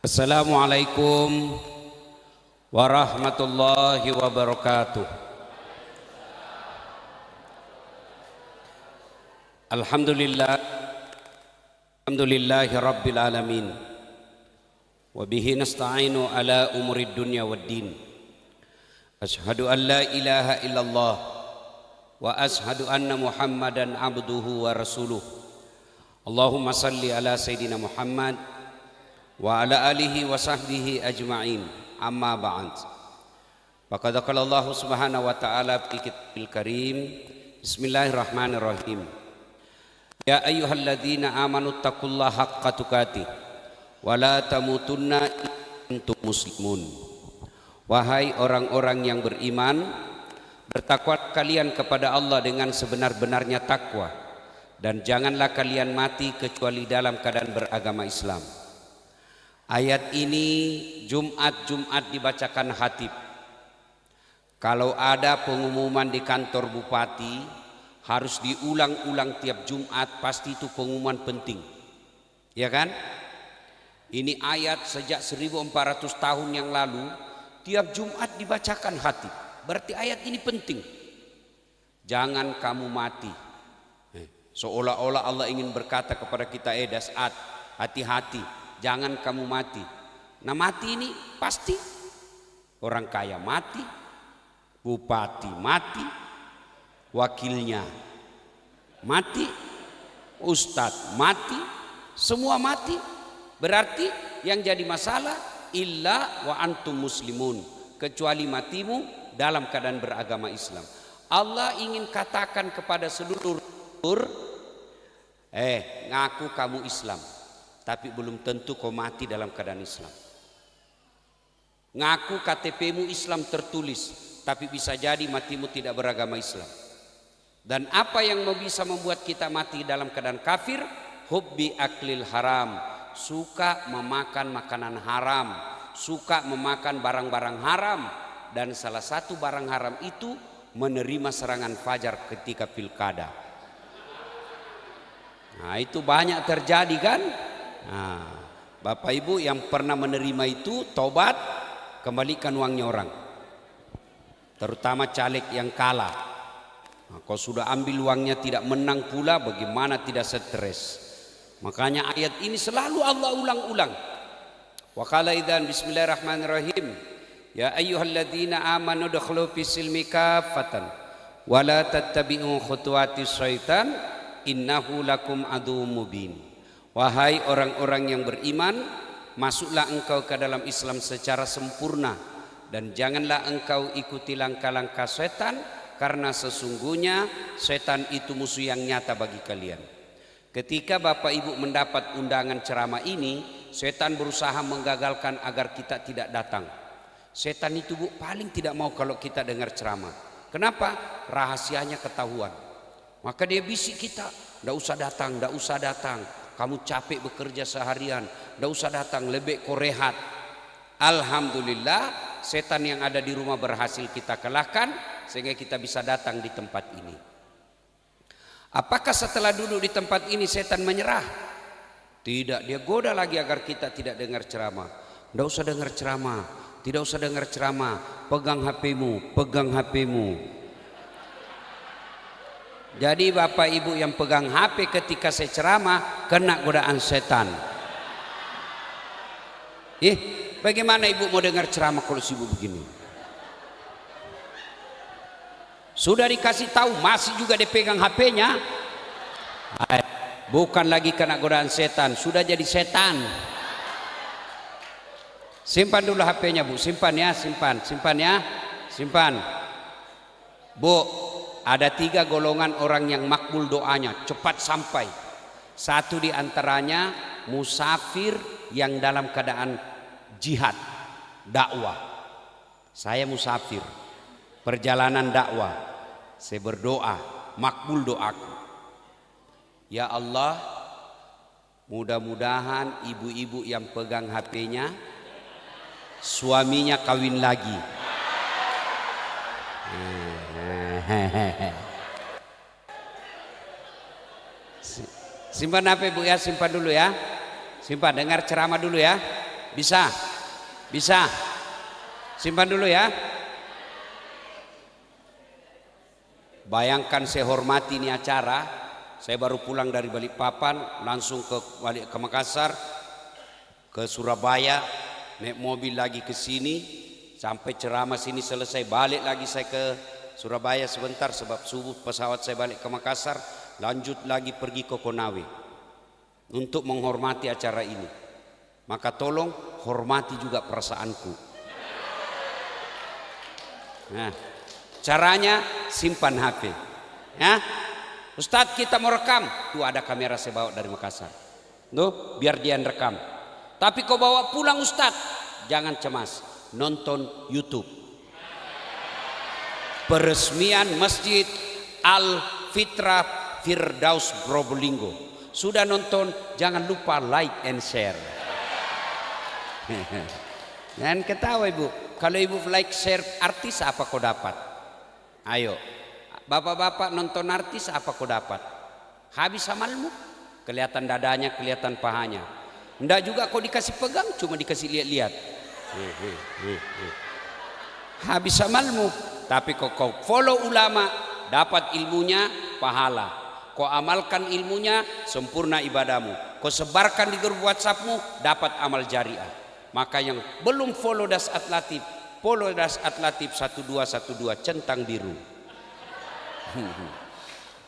Assalamualaikum warahmatullahi wabarakatuh. Alhamdulillah, alhamdulillahi rabbil alamin. Wa bihi nasta'inu ala umurid dunya waddin. Ashhadu an la ilaha illallah wa ashhadu anna Muhammadan abduhu wa rasuluh. Allahumma salli ala Sayyidina Muhammad wa ala alihi wa sahbihi ajma'in. Amma ba'd. Faqad qala Allah subhanahu wa ta'ala fi kitabil karim. Bismillahirrahmanirrahim. Ya ayyuhalladzina amanu taqullaha haqqa tuqatih wa la tamutunna antum muslimun. Wahai orang-orang yang beriman, bertakwa kalian kepada Allah dengan sebenar-benarnya takwa, dan janganlah kalian mati kecuali dalam keadaan beragama Islam. Ayat ini Jumat dibacakan khatib. Kalau ada pengumuman di kantor bupati harus diulang-ulang tiap Jumat, pasti itu pengumuman penting, ya kan? Ini ayat sejak 1400 tahun yang lalu tiap Jumat dibacakan khatib. Berarti ayat ini penting. Jangan kamu mati. Seolah-olah Allah ingin berkata kepada kita, dasat, hati-hati, jangan kamu mati. Nah, mati ini pasti orang kaya mati, bupati mati, wakilnya mati, ustadz mati, semua mati. Berarti yang jadi masalah illa wa antum muslimun, kecuali matimu dalam keadaan beragama Islam. Allah ingin katakan kepada seluruh ngaku kamu Islam, tapi belum tentu kau mati dalam keadaan Islam. Ngaku KTP-mu Islam tertulis, tapi bisa jadi matimu tidak beragama Islam. Dan apa yang bisa membuat kita mati dalam keadaan kafir? Hubbi aklil haram, suka memakan makanan haram, suka memakan barang-barang haram. Dan salah satu barang haram itu menerima serangan fajar ketika pilkada. Nah, itu banyak terjadi kan? Nah, Bapak Ibu yang pernah menerima itu, tobat, kembalikan uangnya orang, terutama caleg yang kalah. Nah, kalau sudah ambil uangnya tidak menang pula, bagaimana tidak stres? Makanya ayat ini selalu Allah ulang-ulang. Wa qala idzan bismillahirrahmanirrahim. Ya ayyuhalladzina amanu dukhulu fis silmi kaffatan wa la tattabi'u khutuwatis syaitan innahu lakum aduwwum mubin. Wahai orang-orang yang beriman, masuklah engkau ke dalam Islam secara sempurna, dan janganlah engkau ikuti langkah-langkah setan, karena sesungguhnya setan itu musuh yang nyata bagi kalian. Ketika Bapak Ibu mendapat undangan ceramah ini, setan berusaha menggagalkan agar kita tidak datang. Setan itu paling tidak mau kalau kita dengar ceramah. Kenapa? Rahasianya ketahuan. Maka dia bisik kita, ndak usah datang, ndak usah datang. Kamu capek bekerja seharian, ndak usah datang, lebih kau rehat. Alhamdulillah, setan yang ada di rumah berhasil kita kalahkan, sehingga kita bisa datang di tempat ini. Apakah setelah duduk di tempat ini setan menyerah? Tidak, dia goda lagi agar kita tidak dengar ceramah. Tidak usah dengar ceramah, tidak usah dengar ceramah. Pegang HP-mu, pegang HP-mu. Jadi Bapak Ibu yang pegang HP ketika saya ceramah, kena godaan setan. Bagaimana Ibu mau dengar ceramah kalau sibuk begini? Sudah dikasih tahu masih juga dipegang HP-nya. Bukan lagi kena godaan setan, sudah jadi setan. Simpan dulu HP-nya Bu, simpan ya, simpan ya, simpan. Bu, ada 3 golongan orang yang makbul doanya, cepat sampai. Satu di antaranya musafir yang dalam keadaan jihad, dakwah. Saya musafir, perjalanan dakwah, saya berdoa, makbul doaku. Ya Allah, mudah-mudahan ibu-ibu yang pegang HP-nya suaminya kawin lagi. Simpan HP Bu ya, simpan dulu ya. Simpan, dengar ceramah dulu ya. Bisa? Bisa? Simpan dulu ya. Bayangkan saya hormati ini acara. Saya baru pulang dari Balikpapan, langsung balik ke Makassar, ke Surabaya, naik mobil lagi ke sini, sampai ceramah sini selesai, balik lagi saya ke Surabaya sebentar sebab subuh pesawat saya balik ke Makassar, lanjut lagi pergi ke Konawe untuk menghormati acara ini. Maka tolong hormati juga perasaanku. Nah, caranya simpan HP. Ya, Ustadz kita mau rekam, tuh ada kamera saya bawa dari Makassar. Tuh, biar dia rekam. Tapi kau bawa pulang Ustadz, jangan cemas, nonton YouTube. Peresmian Masjid Al-Fitrah Firdaus Probolinggo. Sudah nonton, jangan lupa like and share. Jangan ketawa ibu. Kalau ibu like share artis apa kau dapat? Ayo, bapak-bapak nonton artis apa kau dapat? Habis amalmu, kelihatan dadanya, kelihatan pahanya. Enggak juga kau dikasih pegang, cuma dikasih lihat-lihat. Habis amalmu. Tapi kau follow ulama, dapat ilmunya, pahala. Kau amalkan ilmunya, sempurna ibadahmu. Kau sebarkan di grup WhatsAppmu, dapat amal jariah. Maka yang belum follow Dasat Latif, follow Dasat Latif 1212 centang biru.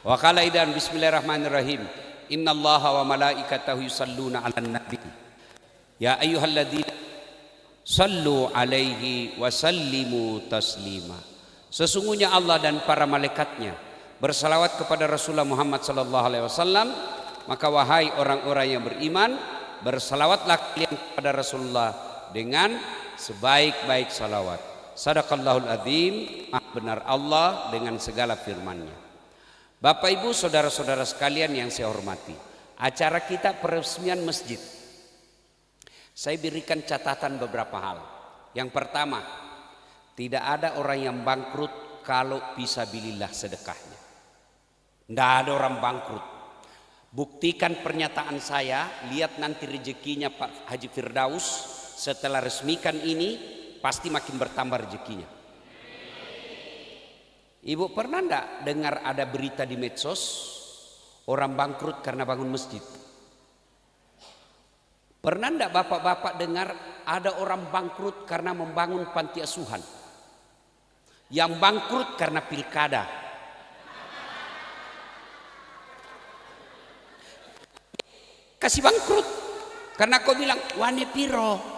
Wa qala idan bismillahirrahmanirrahim. Innallaha wa malaikatahu yusalluna 'alan nabi. Ya ayyuhalladzina sallu alaihi wa sallimu taslima. Sesungguhnya Allah dan para malaikatnya bersalawat kepada Rasulullah Muhammad sallallahu alaihi wasallam, maka wahai orang-orang yang beriman, bersalawatlah kalian kepada Rasulullah dengan sebaik-baik salawat. Sadaqallahul azim, benar Allah dengan segala firman-Nya. Bapak Ibu, saudara-saudara sekalian yang saya hormati, acara kita peresmian masjid. Saya berikan catatan beberapa hal. Yang pertama, tidak ada orang yang bangkrut kalau fisabilillah sedekahnya. Tidak ada orang bangkrut. Buktikan pernyataan saya, lihat nanti rezekinya Pak Haji Firdaus setelah resmikan ini pasti makin bertambah rezekinya. Ibu pernah enggak dengar ada berita di medsos orang bangkrut karena bangun masjid? Pernah enggak bapak-bapak dengar ada orang bangkrut karena membangun panti asuhan? Yang bangkrut karena pilkada. Kasih bangkrut karena kau bilang wane piro.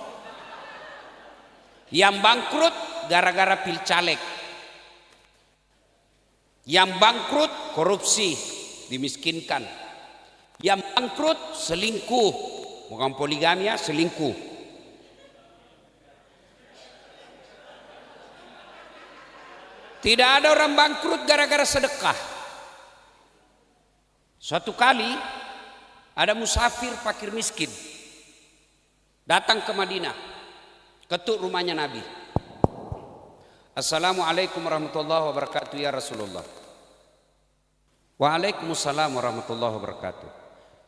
Yang bangkrut gara-gara pilcaleg. Yang bangkrut korupsi, dimiskinkan. Yang bangkrut selingkuh, bukan poligami ya, selingkuh. Tidak ada orang bangkrut gara-gara sedekah. Suatu kali ada musafir fakir miskin datang ke Madinah, ketuk rumahnya Nabi. Assalamualaikum warahmatullahi wabarakatuh ya Rasulullah. Waalaikumsalam warahmatullahi wabarakatuh.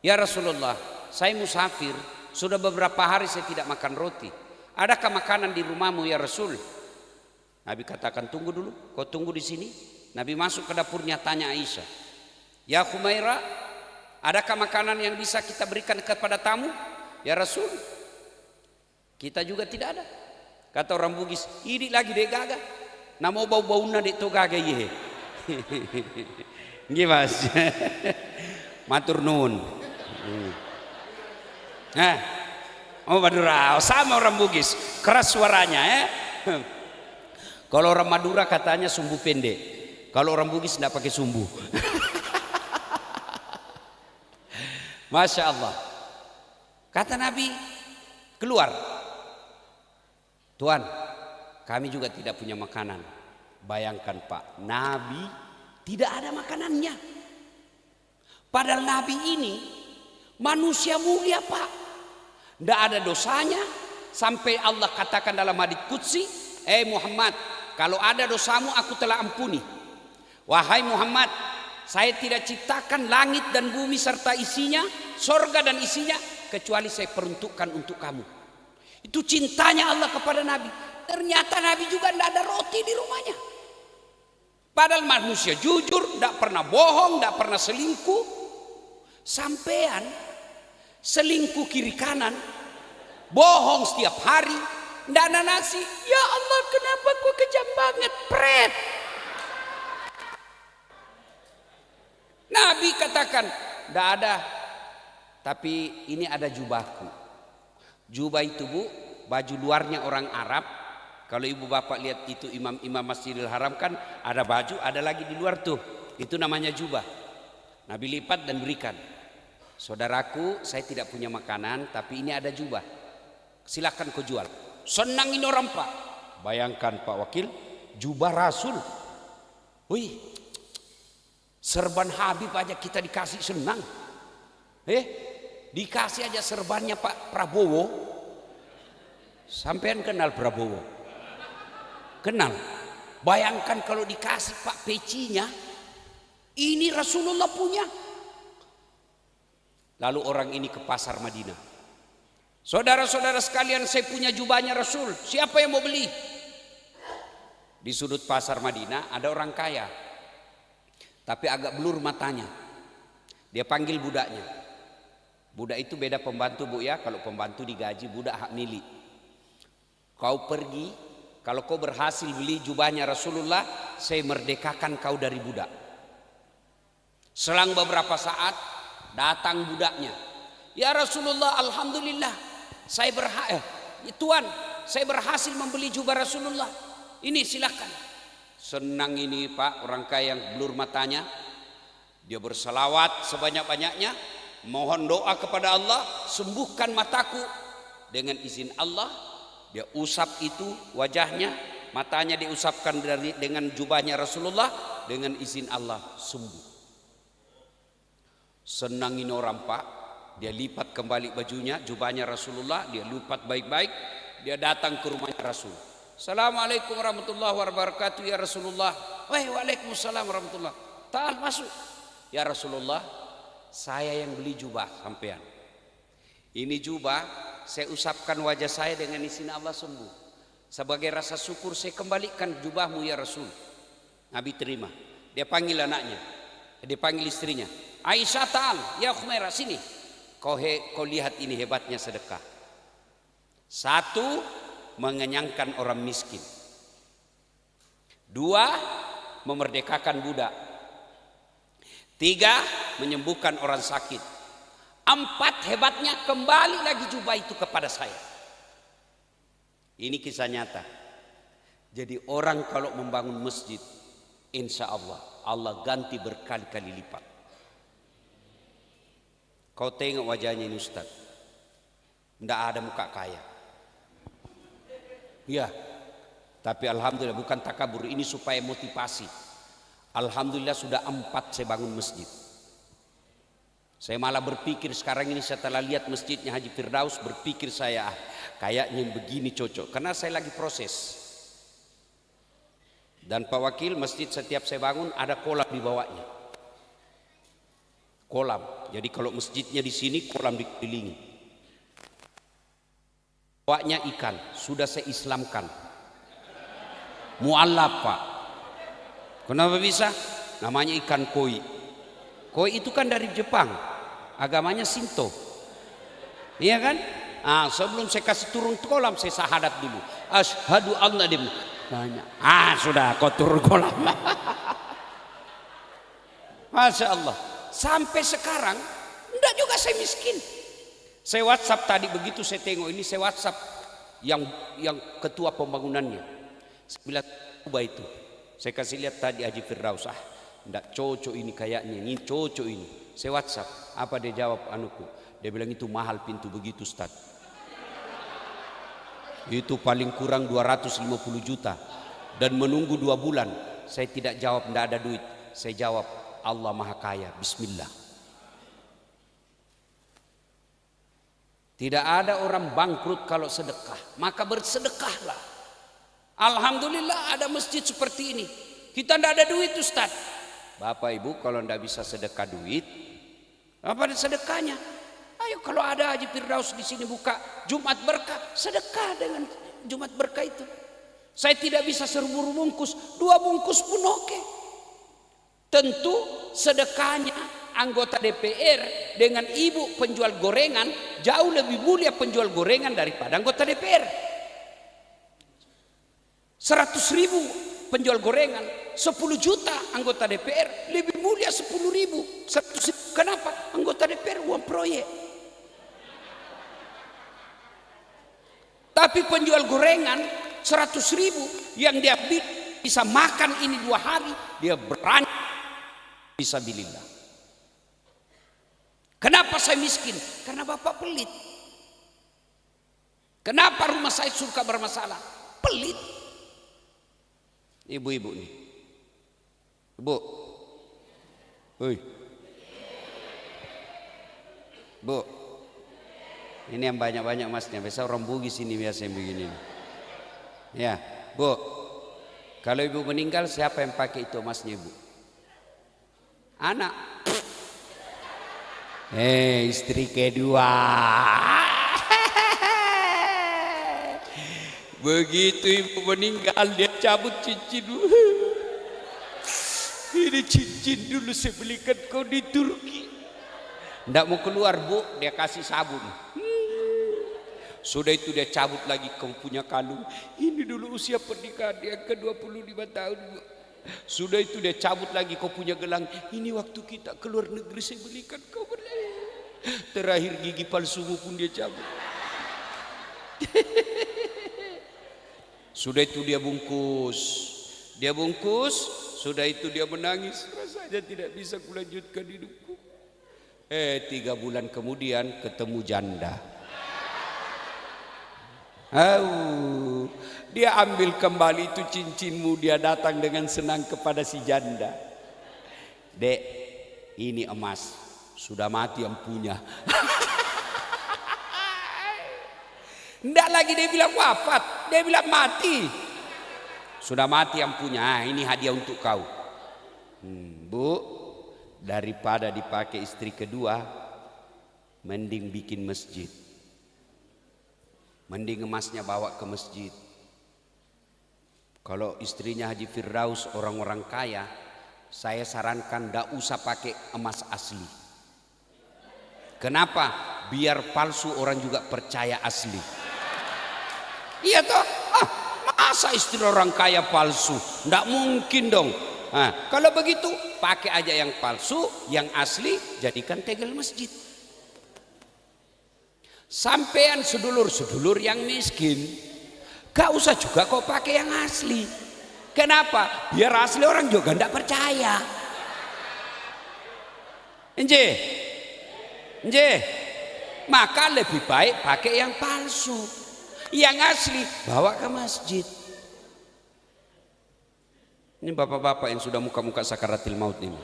Ya Rasulullah, saya musafir, sudah beberapa hari saya tidak makan roti. Adakah makanan di rumahmu ya Rasul? Nabi katakan, tunggu dulu, kau tunggu di sini. Nabi masuk ke dapurnya, tanya Aisyah, ya Khumaira, adakah makanan yang bisa kita berikan kepada tamu? Ya Rasul, kita juga tidak ada. Kata orang Bugis, ini lagi dek gaga, namo bau-bauna dek to gaga ye. Gimana? Matur nuwun. Oh Madura, sama orang Bugis, keras suaranya ya. Kalau orang Madura katanya sumbu pendek, kalau orang Bugis tidak pakai sumbu. Masya Allah. Kata Nabi, keluar. Tuan, kami juga tidak punya makanan. Bayangkan Pak, Nabi tidak ada makanannya. Padahal Nabi ini manusia mulia Pak. Tidak ada dosanya. Sampai Allah katakan dalam hadits qudsi, Muhammad, kalau ada dosamu aku telah ampuni. Wahai Muhammad, saya tidak ciptakan langit dan bumi serta isinya, sorga dan isinya, kecuali saya peruntukkan untuk kamu. Itu cintanya Allah kepada Nabi. Ternyata Nabi juga tidak ada roti di rumahnya. Padahal manusia jujur, tidak pernah bohong, tidak pernah selingkuh. Sampean selingkuh kiri kanan, bohong setiap hari, tidak ada nasi. Ya Allah, kenapa kok kejam banget, pret. Nabi katakan, tidak ada. Tapi ini ada jubahku. Jubah itu bu, baju luarnya orang Arab. Kalau ibu bapak lihat itu imam-imam Masjidil Haram kan ada baju, ada lagi di luar tuh. Itu namanya jubah. Nabi lipat dan berikan. Saudaraku, saya tidak punya makanan, tapi ini ada jubah. Silakan kau jual. Senang ini orang pak. Bayangkan Pak Wakil, jubah Rasul. Wih, serban Habib aja kita dikasih senang. Dikasih aja serbannya Pak Prabowo. Sampean kenal Prabowo? Kenal. Bayangkan kalau dikasih Pak pecinya, ini Rasulullah punya. Lalu orang ini ke pasar Madinah. Saudara-saudara sekalian, saya punya jubahnya Rasul. Siapa yang mau beli? Di sudut pasar Madinah ada orang kaya, tapi agak blur matanya. Dia panggil budaknya. Budak itu beda pembantu bu ya. Kalau pembantu digaji, budak hak milik. Kau pergi, kalau kau berhasil beli jubahnya Rasulullah, saya merdekakan kau dari budak. Selang beberapa saat datang budaknya. Ya Rasulullah, alhamdulillah, Tuan, saya berhasil membeli jubah Rasulullah. Ini silakan. Senang ini Pak, orang kaya yang blur matanya. Dia berselawat sebanyak-banyaknya, mohon doa kepada Allah, sembuhkan mataku. Dengan izin Allah, dia usap itu wajahnya, matanya diusapkan dengan jubahnya Rasulullah, dengan izin Allah sembuh. Senang ini orang Pak, dia lipat kembali bajunya, jubahnya Rasulullah, dia lipat baik-baik, dia datang ke rumahnya Rasul. Assalamualaikum warahmatullahi wabarakatuh ya Rasulullah. Waalaikumsalam warahmatullahi. Ta'al masuk. Ya Rasulullah, saya yang beli jubah sampean. Ini jubah saya usapkan wajah saya dengan izin Allah sembuh. Sebagai rasa syukur saya kembalikan jubahmu ya Rasul. Nabi terima. Dia panggil anaknya, dia panggil istrinya. Aisyah, ta'al ya Khumairah, sini. Kau lihat ini hebatnya sedekah. Satu, mengenyangkan orang miskin. Dua, memerdekakan budak. Tiga, menyembuhkan orang sakit. Empat, hebatnya kembali lagi jubah itu kepada saya. Ini kisah nyata. Jadi orang kalau membangun masjid, insya Allah ganti berkali-kali lipat. Kau tengok wajahnya ini Ustaz, tidak ada muka kaya. Ya, tapi alhamdulillah bukan takabur, ini supaya motivasi. Alhamdulillah sudah 4 saya bangun masjid. Saya malah berpikir sekarang ini setelah lihat masjidnya Haji Firdaus, berpikir saya kayaknya begini cocok, karena saya lagi proses. Dan Pak Wakil, masjid setiap saya bangun ada kolam di bawahnya. Kolam. Jadi kalau masjidnya di sini, kolam dikelilingi. Bawahnya ikan, sudah saya Islamkan. Mu'allaf Pak. Kenapa bisa? Namanya ikan koi. Koi itu kan dari Jepang, agamanya Shinto. Iya kan? Sebelum saya kasih turun kolam, saya syahadat dulu. Asyhadu alla ilaha. Sudah kau turun kolam. Masya Allah. Sampai sekarang enggak juga saya miskin. Saya WhatsApp tadi, begitu saya tengok ini, saya WhatsApp yang ketua pembangunannya. Saya bilang itu. Saya kasih lihat tadi Haji Firdaus, enggak cocok ini kayaknya, ini cocok ini. Saya WhatsApp, apa dia jawab anuku? Dia bilang itu mahal pintu begitu Ustaz. Itu paling kurang 250 juta dan menunggu 2 bulan. Saya tidak jawab enggak ada duit. Saya jawab Allah Maha Kaya, bismillah. Tidak ada orang bangkrut kalau sedekah, maka bersedekahlah. Alhamdulillah ada masjid seperti ini. Kita tidak ada duit Ustaz. Bapak Ibu kalau tidak bisa sedekah duit, apa ada sedekahnya? Ayo kalau ada Haji Firdaus di sini buka Jumat Berkah, sedekah dengan Jumat Berkah itu. Saya tidak bisa 1000 bungkus, 2 bungkus pun oke. Tentu sedekahnya anggota DPR dengan ibu penjual gorengan jauh lebih mulia penjual gorengan daripada anggota DPR. 100.000 penjual gorengan, 10 juta anggota DPR lebih mulia 10.000. 100.000. Kenapa? Anggota DPR uang proyek. Tapi penjual gorengan 100.000 yang dia bisa makan ini 2 hari, dia berani fisabilillah. Kenapa saya miskin? Karena bapak pelit. Kenapa rumah saya suka bermasalah? Pelit. Ibu-ibu nih, ibu, woi, bu, ini yang banyak-banyak masnya. Biasa orang Bugis ini biasa yang begini. Ya, bu, kalau ibu meninggal siapa yang pakai itu emasnya ibu? Anak. Istri kedua. Begitu ibu meninggal dia cabut cincin dulu. Ini cincin dulu saya belikan kau di Turki. Nggak mau keluar bu, dia kasih sabun. Sudah itu dia cabut lagi, kau punya kalung. Ini dulu usia pernikahan dia ke 25 tahun bu. Sudah itu dia cabut lagi, kau punya gelang. Ini waktu kita keluar negeri saya belikan kau. Terakhir gigi palsumu pun dia cabut. Sudah itu dia bungkus. Dia bungkus, sudah itu dia menangis. Rasanya tidak bisa kulanjutkan hidupku. 3 bulan kemudian ketemu janda. Dia ambil kembali itu cincinmu, dia datang dengan senang kepada si janda. Dek, ini emas, sudah mati yang punya. Nggak lagi dia bilang wafat, dia bilang mati. Sudah mati yang punya, ini hadiah untuk kau. Bu, daripada dipakai istri kedua, mending bikin masjid. Mending emasnya bawa ke masjid. Kalau istrinya Haji Firdaus orang-orang kaya, saya sarankan tidak usah pakai emas asli. Kenapa? Biar palsu orang juga percaya asli. Iya toh? Masa istri orang kaya palsu? Tidak mungkin dong. Kalau begitu pakai aja yang palsu, yang asli jadikan tegel masjid. Sampean sedulur-sedulur yang miskin, gak usah juga kau pakai yang asli. Kenapa? Biar asli orang juga tidak percaya. Maka lebih baik pakai yang palsu. Yang asli bawa ke masjid. Ini bapak-bapak yang sudah muka-muka sakaratil maut ini.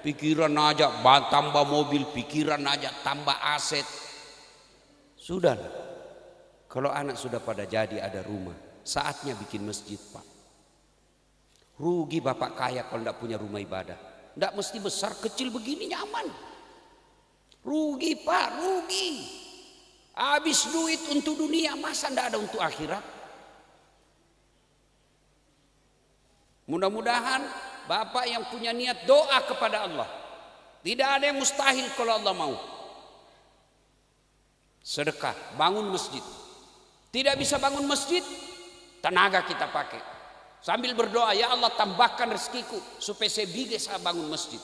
Pikiran aja tambah mobil, pikiran aja tambah aset. Sudah. Kalau anak sudah pada jadi ada rumah, saatnya bikin masjid, Pak. Rugi bapak kaya kalau tidak punya rumah ibadah. Tidak mesti besar, kecil begini nyaman. Rugi Pak, rugi. Habis duit untuk dunia, masa tidak ada untuk akhirat? Mudah-mudahan bapak yang punya niat doa kepada Allah. Tidak ada yang mustahil kalau Allah mau. Sedekah, bangun masjid. Tidak bisa bangun masjid, tenaga kita pakai. Sambil berdoa, ya Allah tambahkan rezekiku supaya saya bisa bangun masjid.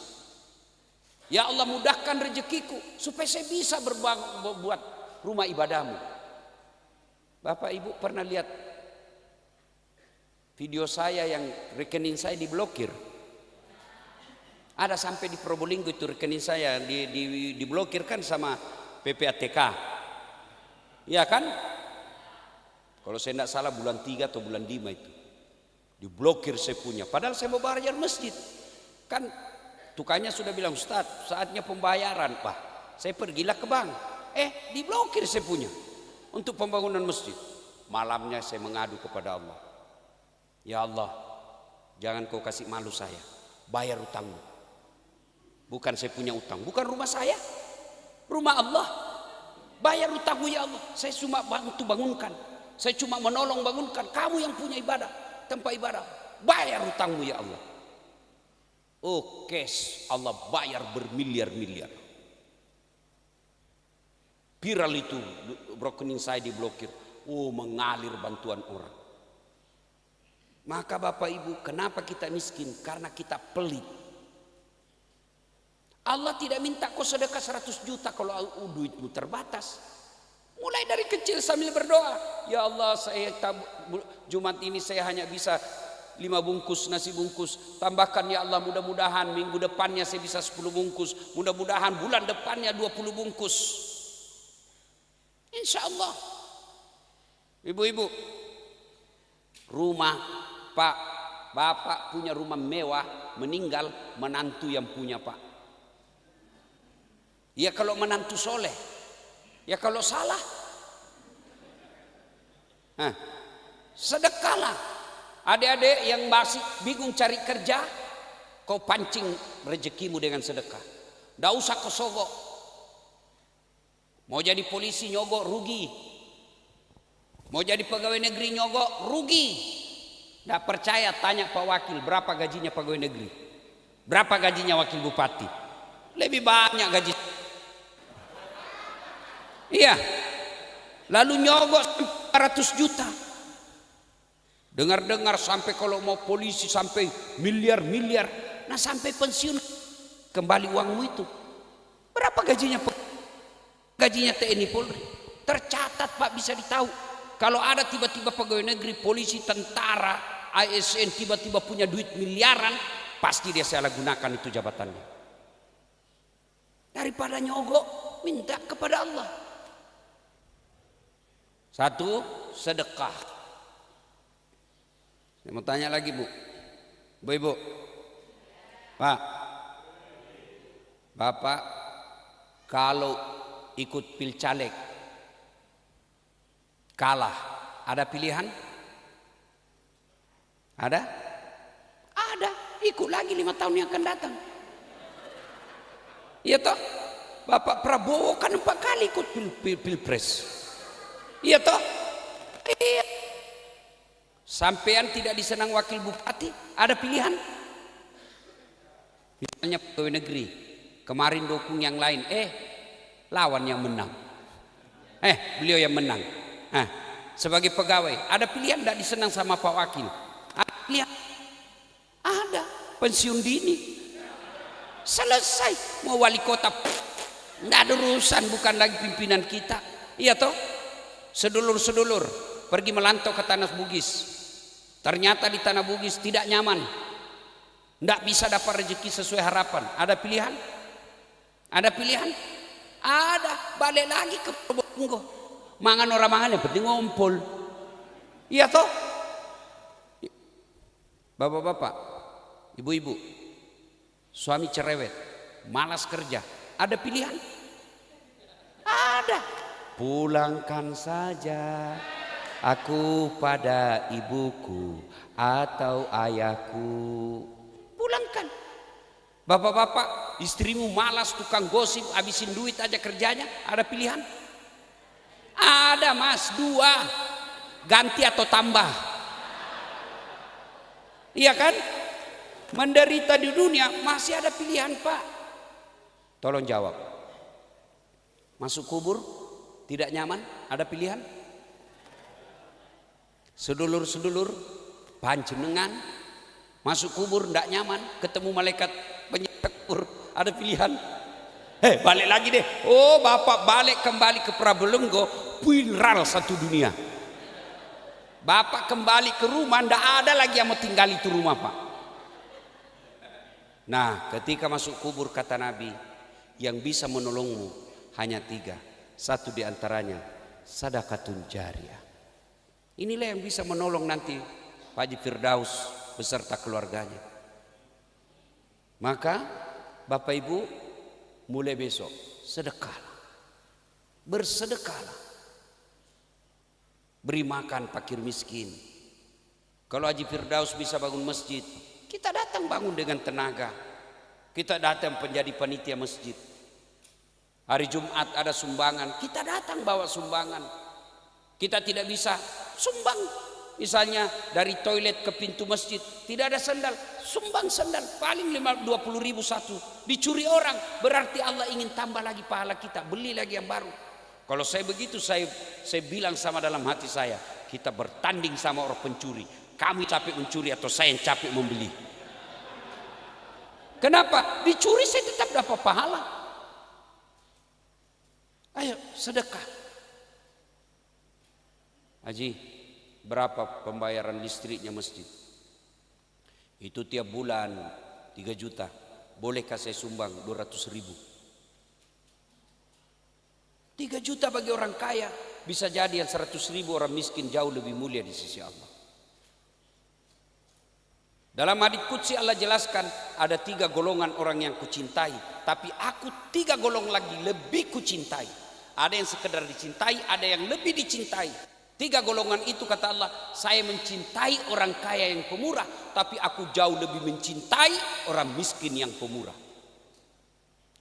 Ya Allah mudahkan rezekiku supaya saya bisa berbuat rumah ibadahmu. Bapak Ibu pernah lihat video saya yang rekening saya diblokir? Ada sampai di Probolinggo itu rekening saya diblokir kan sama PPATK. Ya kan? Kalau saya tidak salah bulan 3 atau bulan 5 itu diblokir saya punya. Padahal saya mau bayar masjid. Kan tukangnya sudah bilang, Ustadz saatnya pembayaran Pak. Saya pergilah ke bank. Diblokir saya punya untuk pembangunan masjid. Malamnya saya mengadu kepada Allah. Ya Allah, jangan kau kasih malu saya. Bayar utangmu. Bukan saya punya utang, bukan rumah saya, rumah Allah. Bayar utangmu ya Allah. Saya cuma bantu bangunkan, saya cuma menolong bangunkan. Kamu yang punya ibadah, tempat ibadah, bayar utangmu ya Allah. Oh, cash Allah bayar bermiliar-miliar. Viral itu, rekening saya diblokir. Oh, mengalir bantuan orang. Maka Bapak Ibu, kenapa kita miskin? Karena kita pelit. Allah tidak minta kau sedekah 100 juta kalau duitmu terbatas. Mulai dari kecil sambil berdoa, ya Allah, saya Jumat ini saya hanya bisa 5 bungkus nasi bungkus. Tambahkan ya Allah, mudah-mudahan minggu depannya saya bisa 10 bungkus. Mudah-mudahan bulan depannya 20 bungkus. Insya Allah. Ibu-ibu, rumah Pak, Bapak punya rumah mewah, meninggal menantu yang punya Pak. Ya kalau menantu soleh, ya kalau salah, sedekahlah. Adik-adik yang masih bingung cari kerja, kau pancing rezekimu dengan sedekah. Tidak usah kau sogok. Mau jadi polisi nyogok rugi, mau jadi pegawai negeri nyogok rugi. Tidak percaya, tanya Pak Wakil, berapa gajinya pegawai negeri, berapa gajinya wakil bupati. Lebih banyak gaji. Iya. Lalu nyogok 400 juta. Dengar-dengar sampai kalau mau polisi sampai miliar-miliar. Nah, sampai pensiun kembali uangmu itu. Berapa gajinya? Gajinya TNI Polri. Tercatat Pak, bisa ditahu. Kalau ada tiba-tiba pegawai negeri, polisi, tentara, ASN tiba-tiba punya duit miliaran, pasti dia salah gunakan itu jabatannya. Daripada nyogok, minta kepada Allah. Satu, sedekah. Saya mau tanya lagi Bu, Ibu, Pak, Bapak kalau ikut pilcaleg kalah, ada pilihan? Ada? Ada, ikut lagi 5 tahun yang akan datang. Iya toh? Bapak Prabowo kan 4 kali ikut pilpres. Iya toh? Iya. Sampean tidak disenang wakil bupati, ada pilihan. Misalnya pegawai negeri, kemarin dukung yang lain, lawan yang menang. Beliau yang menang. Sebagai pegawai, ada pilihan tidak disenang sama Pak Wakil? Ada pilihan? Ada. Pensiun dini. Selesai. Mau wali kota, tidak ada urusan, bukan lagi pimpinan kita. Iya toh? Sedulur-sedulur pergi melantau ke tanah Bugis. Ternyata di tanah Bugis tidak nyaman, tidak bisa dapat rezeki sesuai harapan. Ada pilihan? Ada pilihan? Ada. Balik lagi ke Probolinggo. Mangan orang mangan yang penting ngumpul. Iya toh? Bapak-bapak, ibu-ibu, suami cerewet, malas kerja, ada pilihan? Ada. Pulangkan saja aku pada ibuku atau ayahku. Pulangkan. Bapak-bapak, istrimu malas, tukang gosip, habisin duit aja kerjanya, ada pilihan? Ada Mas, 2, ganti atau tambah. Iya kan? Menderita di dunia masih ada pilihan Pak. Tolong jawab. Masuk kubur tidak nyaman, ada pilihan? Sedulur-sedulur panjenengan masuk kubur tidak nyaman, ketemu malaikat penyiap kubur, ada pilihan? Balik lagi deh. Oh, Bapak balik kembali ke Probolinggo, viral satu dunia. Bapak kembali ke rumah, tidak ada lagi yang mau tinggal itu rumah Pak. Nah, ketika masuk kubur kata Nabi, yang bisa menolongmu hanya 3. Satu diantaranya sedekatun jariyah. Inilah yang bisa menolong nanti Pak Haji Firdaus beserta keluarganya. Maka Bapak Ibu, mulai besok sedekahlah, bersedekahlah, beri makan fakir miskin. Kalau Haji Firdaus bisa bangun masjid, kita datang bangun dengan tenaga. Kita datang menjadi panitia masjid. Hari Jumat ada sumbangan, kita datang bawa sumbangan. Kita tidak bisa sumbang. Misalnya dari toilet ke pintu masjid tidak ada sandal, sumbang sandal paling 20 ribu satu. Dicuri orang, berarti Allah ingin tambah lagi pahala kita, beli lagi yang baru. Kalau saya begitu, saya bilang sama dalam hati saya, kita bertanding sama orang pencuri. Kami capek mencuri atau saya yang capek membeli? Kenapa? Dicuri saya tetap dapat pahala. Ayo sedekah. Haji, berapa pembayaran listriknya masjid? Itu tiap bulan 3 juta. Bolehkah saya sumbang 200 ribu? 3 juta bagi orang kaya. Bisa jadi yang 100 ribu orang miskin jauh lebih mulia di sisi Allah. Dalam hadits qudsi Allah jelaskan ada 3 golongan orang yang kucintai, tapi aku 3 golongan lagi lebih kucintai. Ada yang sekedar dicintai, ada yang lebih dicintai. 3 golongan itu kata Allah, saya mencintai orang kaya yang pemurah, tapi aku jauh lebih mencintai orang miskin yang pemurah.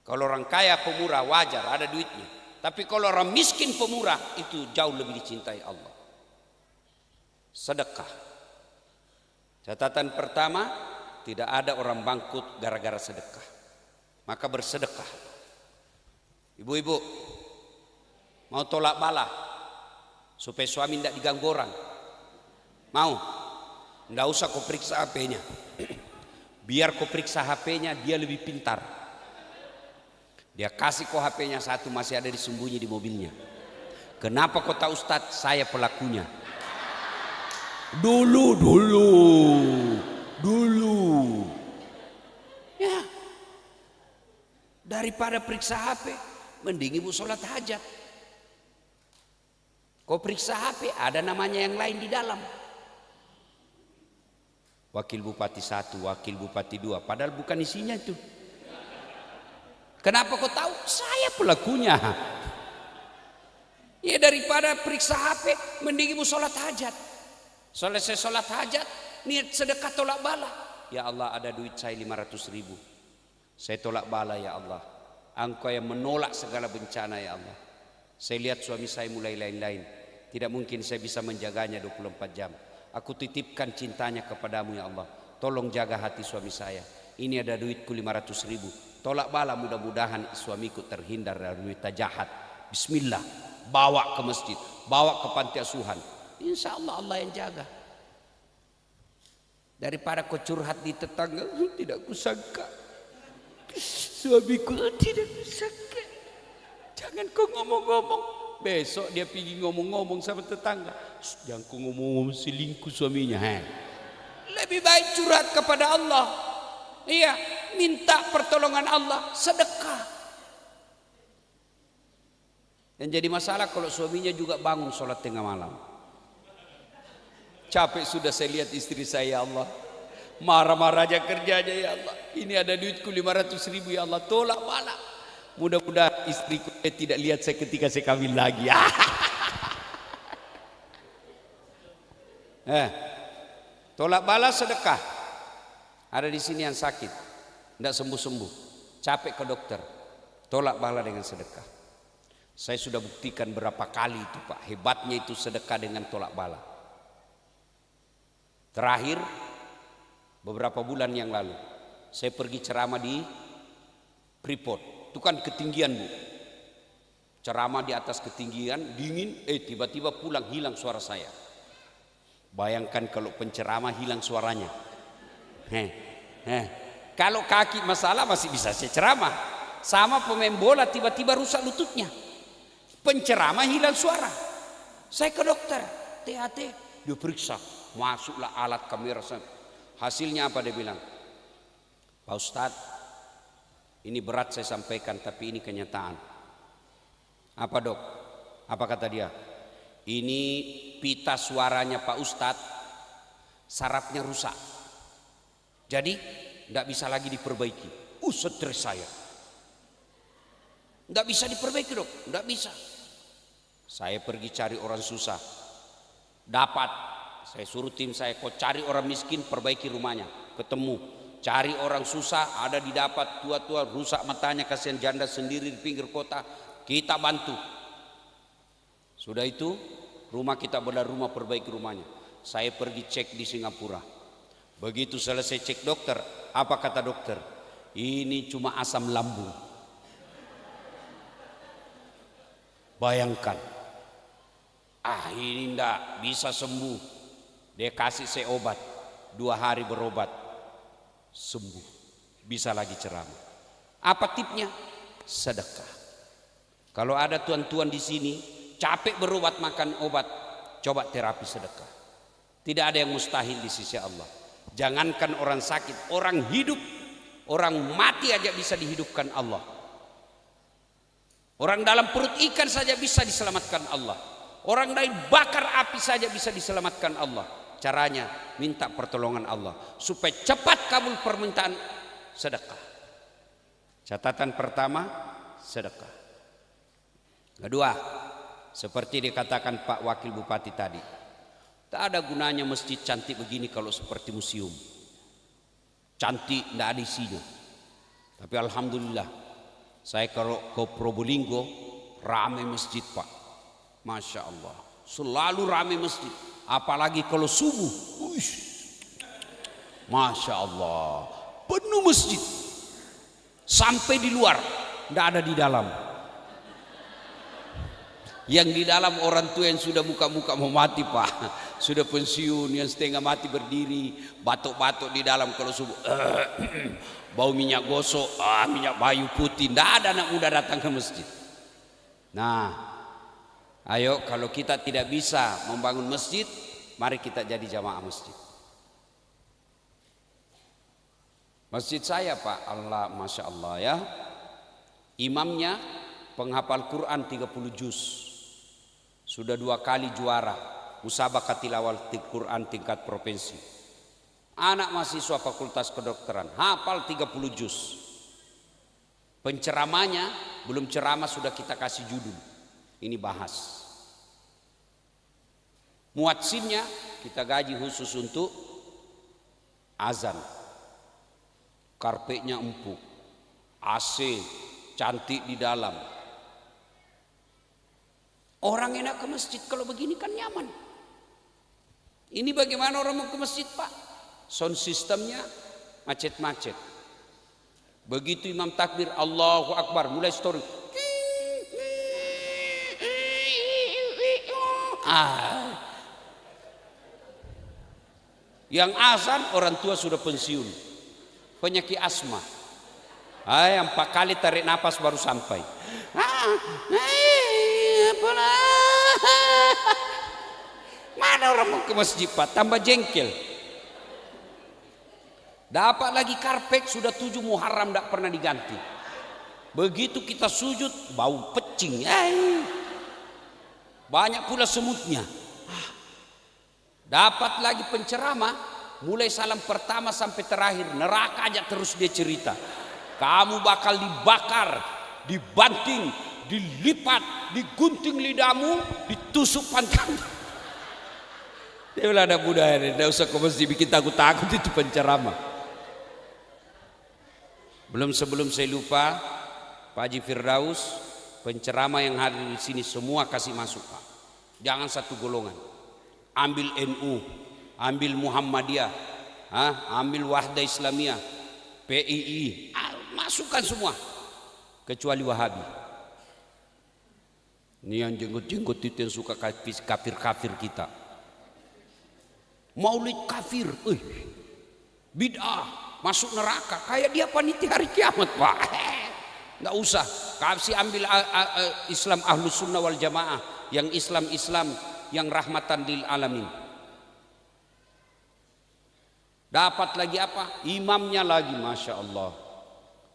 Kalau orang kaya pemurah wajar, ada duitnya. Tapi kalau orang miskin pemurah itu jauh lebih dicintai Allah. Sedekah. Catatan pertama, tidak ada orang bangkrut gara-gara sedekah. Maka bersedekah. Ibu-ibu mau tolak bala supaya suami tidak diganggu orang? Mau? Tidak usah kau periksa HP-nya. Biar kau periksa HP-nya, dia lebih pintar. Dia kasih kau HP-nya satu, masih ada disembunyi di mobilnya. Kenapa kau tahu Ustadz? Saya pelakunya. Dulu. Ya. Daripada periksa HP, mending ibu sholat hajat. Kau periksa HP, ada namanya yang lain di dalam. Wakil Bupati 1, Wakil Bupati 2, padahal bukan isinya itu. Kenapa kau tahu? Saya pelakunya. Ya daripada periksa HP, mending ibu sholat hajat. Selesai sholat hajat, niat sedekah tolak bala. Ya Allah, ada duit saya 500 ribu. Saya tolak bala ya Allah. Engkau yang menolak segala bencana ya Allah. Saya lihat suami saya mulai lain-lain. Tidak mungkin saya bisa menjaganya 24 jam. Aku titipkan cintanya kepadamu ya Allah. Tolong jaga hati suami saya. Ini ada duitku 500 ribu. Tolak bala, mudah-mudahan suamiku terhindar dari duit jahat. Bismillah. Bawa ke masjid, bawa ke panti asuhan. Insya Allah Allah yang jaga. Daripada kau curhat di tetangga, tidak kusangka suamiku, tidak kusangka. Jangan kau ngomong-ngomong. Besok dia pergi ngomong-ngomong sama tetangga, jangan kau ngomong-ngomong selingkuh suaminya. Lebih baik curhat kepada Allah. Iya, minta pertolongan Allah, sedekah. Yang jadi masalah kalau suaminya juga bangun sholat tengah malam. Capek sudah saya lihat istri saya ya Allah. Marah-marah aja kerjanya ya Allah. Ini ada duitku 500 ribu ya Allah. Tolak bala. Mudah-mudahan istriku tidak lihat saya ketika saya kawin lagi. Tolak bala sedekah. Ada di sini yang sakit, tidak sembuh-sembuh, capek ke dokter. Tolak bala dengan sedekah. Saya sudah buktikan berapa kali itu Pak. Hebatnya itu sedekah dengan tolak bala. Terakhir beberapa bulan yang lalu saya pergi ceramah di Freeport. Itu kan ketinggian Bu. Ceramah di atas ketinggian, dingin, tiba-tiba pulang hilang suara saya. Bayangkan kalau penceramah hilang suaranya. Kalau kaki masalah masih bisa saya ceramah. Sama pemain bola tiba-tiba rusak lututnya. Penceramah hilang suara. Saya ke dokter, THT, dia periksa. Masuklah alat kamera. Hasilnya apa dia bilang? Pak Ustadz, ini berat saya sampaikan tapi ini kenyataan. Apa dok? Apa kata dia? Ini pita suaranya Pak Ustadz, sarafnya rusak. Jadi tidak bisa lagi diperbaiki. Stres saya. Tidak bisa diperbaiki dok, tidak bisa. Saya pergi cari orang susah. Dapat. Saya suruh tim saya, kau cari orang miskin, perbaiki rumahnya. Ketemu. Cari orang susah, ada didapat, tua-tua rusak matanya, kasihan janda sendiri di pinggir kota, kita bantu. Sudah itu rumah kita belah rumah, perbaiki rumahnya. Saya pergi cek di Singapura. Begitu selesai cek dokter, apa kata dokter? Ini cuma asam lambung. Bayangkan, ini ndak bisa sembuh. Dia kasih saya obat, 2 hari berobat, sembuh, bisa lagi ceramah. Apa tipnya? Sedekah. Kalau ada tuan-tuan di sini capek berobat makan obat, coba terapi sedekah. Tidak ada yang mustahil di sisi Allah. Jangankan orang sakit, orang hidup, orang mati aja bisa dihidupkan Allah. Orang dalam perut ikan saja bisa diselamatkan Allah. Orang lain bakar api saja bisa diselamatkan Allah. Caranya minta pertolongan Allah supaya cepat kabul permintaan, sedekah. Catatan pertama, sedekah. Kedua, seperti dikatakan Pak Wakil Bupati tadi, tak ada gunanya masjid cantik begini kalau seperti museum. Cantik, tidak ada isinya. Tapi alhamdulillah, saya kalau ke Probolinggo ramai masjid Pak, Masya Allah, selalu ramai masjid. Apalagi kalau subuh, Masya Allah, penuh masjid. Sampai di luar, tidak ada di dalam. Yang di dalam orang tua yang sudah muka-muka mau mati Pak, sudah pensiun, yang setengah mati berdiri, batuk-batuk di dalam kalau subuh. Bau minyak gosok, minyak bayu putih. Tidak ada anak muda datang ke masjid. Nah, ayo kalau kita tidak bisa membangun masjid, mari kita jadi jamaah masjid. Masjid saya Pak, Allah, Masya Allah ya, imamnya penghafal Quran 30 juz. Sudah 2 kali juara musabaqah tilawah Quran tingkat provinsi. Anak mahasiswa fakultas kedokteran hafal 30 juz. Penceramanya belum ceramah sudah kita kasih judul, ini bahas. Muadzinnya kita gaji khusus untuk azan. Karpetnya empuk, AC cantik di dalam. Orang enak ke masjid kalau begini kan nyaman. Ini bagaimana orang mau ke masjid Pak? Sound sistemnya macet-macet. Begitu imam takbir Allahu Akbar, mulai story. Yang azan orang tua sudah pensiun, penyakit asma. Yang 4 kali tarik nafas baru sampai. Mana orang mau ke masjid Pak? Tambah jengkel. Dapat lagi karpet sudah 7 Muharram tidak pernah diganti. Begitu kita sujud bau pecing. Banyak pula semutnya. Dapat lagi penceramah, mulai salam pertama sampai terakhir neraka aja terus dia cerita. Kamu bakal dibakar, dibanting, dilipat, digunting lidahmu, ditusuk pantatmu. Dia bilang ada budaya, tidak usah ke masjid bikin takut-takut, itu penceramah. Sebelum saya lupa, Pak Haji Firdaus, penceramah yang hadir di sini semua kasih masuk Pak. Jangan satu golongan. Ambil NU, ambil Muhammadiyah, ambil Wahda Islamiyah, PII, masukkan semua kecuali Wahabi. Ini yang jenggot-jenggot itu yang suka kafir-kafir kita. Maulid kafir, bid'ah, masuk neraka, kayak dia panitia hari kiamat Pak. Nggak usah, kasih ambil Islam Ahlus Sunnah wal Jamaah, yang Islam yang rahmatan lil alamin. Dapat lagi apa? Imamnya lagi, Masya Allah,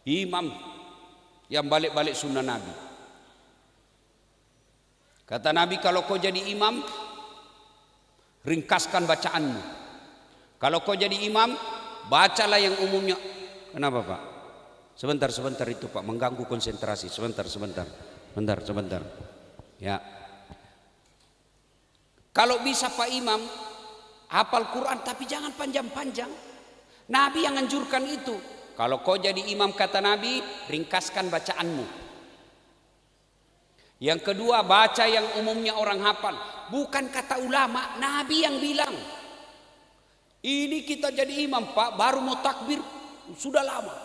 imam yang balik-balik sunnah Nabi. Kata Nabi, kalau kau jadi imam, ringkaskan bacaanmu. Kalau kau jadi imam, bacalah yang umumnya. Kenapa Pak? Sebentar itu Pak, mengganggu konsentrasi. Sebentar. Ya. Kalau bisa Pak Imam, hafal Quran tapi jangan panjang-panjang. Nabi yang anjurkan itu. Kalau kau jadi imam kata Nabi, ringkaskan bacaanmu. Yang kedua, baca yang umumnya orang hafal. Bukan kata ulama, Nabi yang bilang. Ini kita jadi imam Pak, baru mau takbir, sudah lama.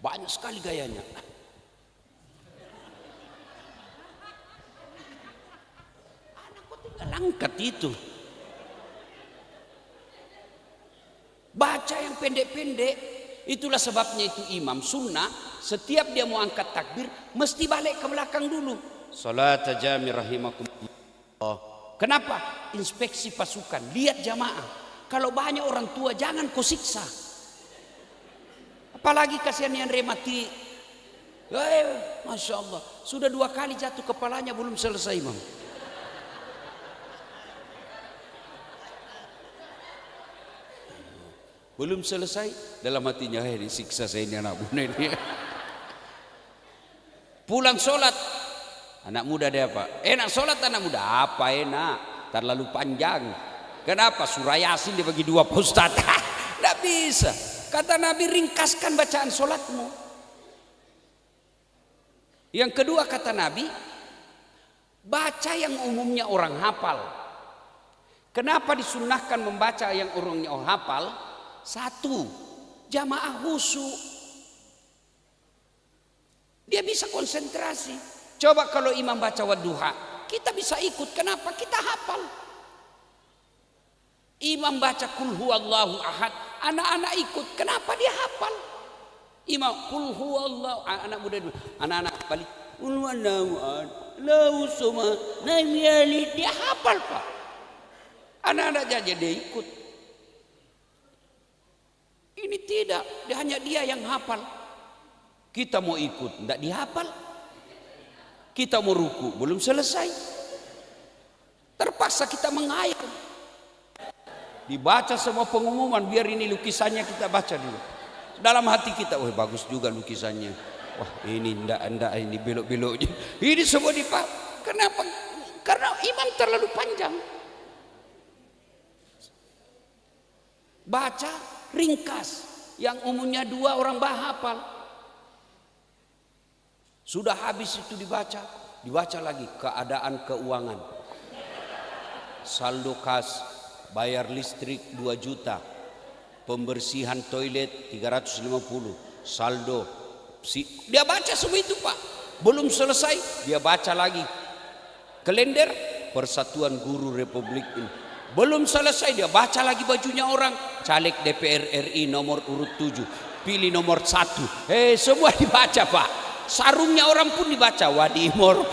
Banyak sekali gayanya. Anak kok tinggal angkat itu. Baca yang pendek-pendek. Itulah sebabnya itu imam sunnah. Setiap dia mau angkat takbir mesti balik ke belakang dulu. Salat jami rahimakumullah. Kenapa? Inspeksi pasukan, lihat jamaah. Kalau banyak orang tua jangan kau siksa. Apalagi kasihan yang remati. Masya Allah, sudah 2 kali jatuh kepalanya belum selesai imam. Belum selesai, dalam hatinya disiksa saya ini anak muda ini. Pulang sholat, anak muda dia apa? Enak sholat anak muda, apa enak? Terlalu panjang. Kenapa? Surah Yasin dibagi 2 Pak Ustaz. Tidak bisa. Kata Nabi, ringkaskan bacaan sholatmu. Yang kedua kata Nabi, baca yang umumnya orang hafal. Kenapa disunnahkan membaca yang orangnya orang hafal? 1, jamaah khusyuk. Dia bisa konsentrasi. Coba kalau imam baca wadduha, kita bisa ikut. Kenapa? Kita hafal. Imam baca kul huwallahu ahad, anak-anak ikut. Kenapa? Dia hafal. Imam kul huwallahu, anak muda dulu, anak-anak balik kul huwallahu ahad, lahu samad, lam yalid. Dia hafal Pak. Anak-anak aja dia ikut. Ini tidak, hanya dia yang hafal. Kita mau ikut, tidak dihafal. Kita mau ruku, belum selesai. Terpaksa kita menghayal. Dibaca semua pengumuman, biar ini lukisannya kita baca dulu. Dalam hati kita, wah bagus juga lukisannya. Wah ini enggak ini belok-beloknya. Ini semua dipak. Kenapa? Karena imam terlalu panjang. Baca ringkas, yang umumnya 2 orang hafal. Sudah habis itu dibaca lagi keadaan keuangan. Saldo kas, bayar listrik 2 juta, pembersihan toilet 350, saldo. Dia baca semua itu Pak. Belum selesai, dia baca lagi kalender Persatuan Guru Republik ini. Belum selesai, dia baca lagi bajunya orang. Caleg DPR RI nomor urut 7, pilih nomor 1. Semua dibaca Pak. Sarungnya orang pun dibaca. Wadimor.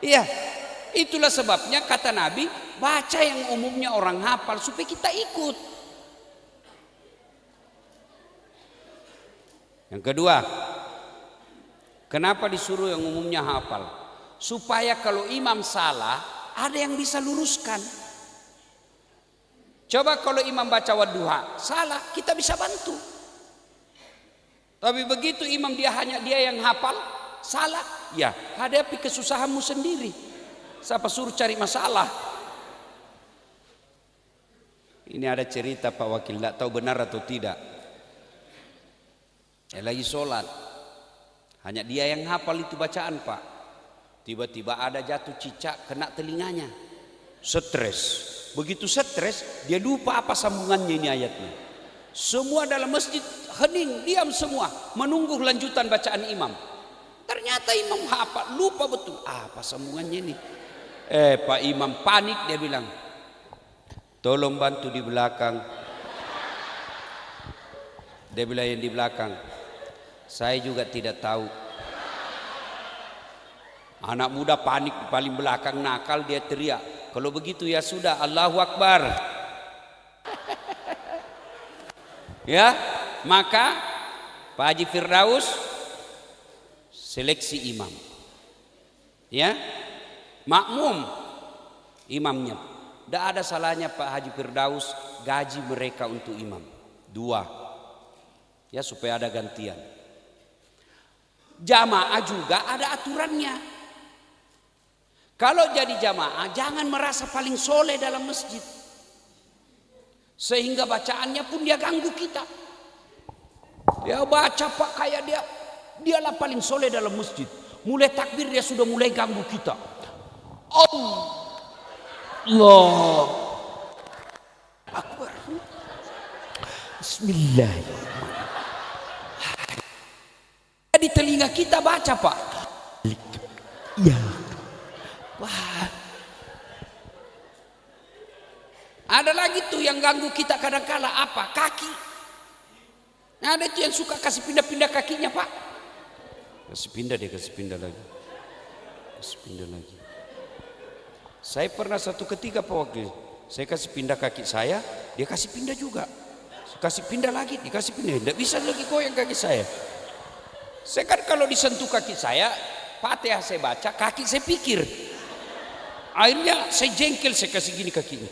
Iya, itulah sebabnya kata Nabi, baca yang umumnya orang hafal supaya kita ikut. Yang kedua, kenapa disuruh yang umumnya hafal? Supaya kalau imam salah, ada yang bisa luruskan. Coba kalau imam baca wadduha salah, kita bisa bantu. Tapi begitu imam hanya dia yang hafal, salah, ya hadapi kesusahanmu sendiri. Siapa suruh cari masalah? Ini ada cerita Pak Wakil, tidak tahu benar atau tidak. Lagi sholat, hanya dia yang hafal itu bacaan Pak. Tiba-tiba ada jatuh cicak kena telinganya. Stres. Begitu stres, dia lupa apa sambungannya ini ayatnya. Semua dalam masjid hening, diam semua, menunggu lanjutan bacaan imam. Ternyata imam hafal, lupa betul apa sambungannya ini. Pak Imam panik, dia bilang, tolong bantu di belakang. Dia bilang yang di belakang, saya juga tidak tahu. Anak muda panik di paling belakang, nakal, dia teriak, kalau begitu ya sudah, Allahu Akbar. Ya, maka Pak Haji Firdaus seleksi imam. Ya, makmum imamnya. Tidak ada salahnya Pak Haji Firdaus gaji mereka untuk imam 2, ya supaya ada gantian. Jamaah juga ada aturannya. Kalau jadi jamaah jangan merasa paling soleh dalam masjid, sehingga bacaannya pun dia ganggu kita. Dia baca Pak kayak dialah paling soleh dalam masjid. Mulai takbir dia sudah mulai ganggu kita. Allah Akbar. Bismillah. Di telinga kita baca Pak. Ya. Wah. Ada lagi tuh yang ganggu kita kadang-kala apa? Kaki. Nah, ada tuh yang suka kasih pindah-pindah kakinya Pak. Kasih pindah lagi. Saya pernah satu ketika Pak waktu saya kasih pindah kaki saya, dia kasih pindah juga. Kasih pindah lagi, dikasih pindah. Tidak bisa lagi goyang kaki saya. Saya kan kalau disentuh kaki saya, Fatihah saya baca, kaki saya pikir. Akhirnya saya jengkel, saya kasih gini kakinya.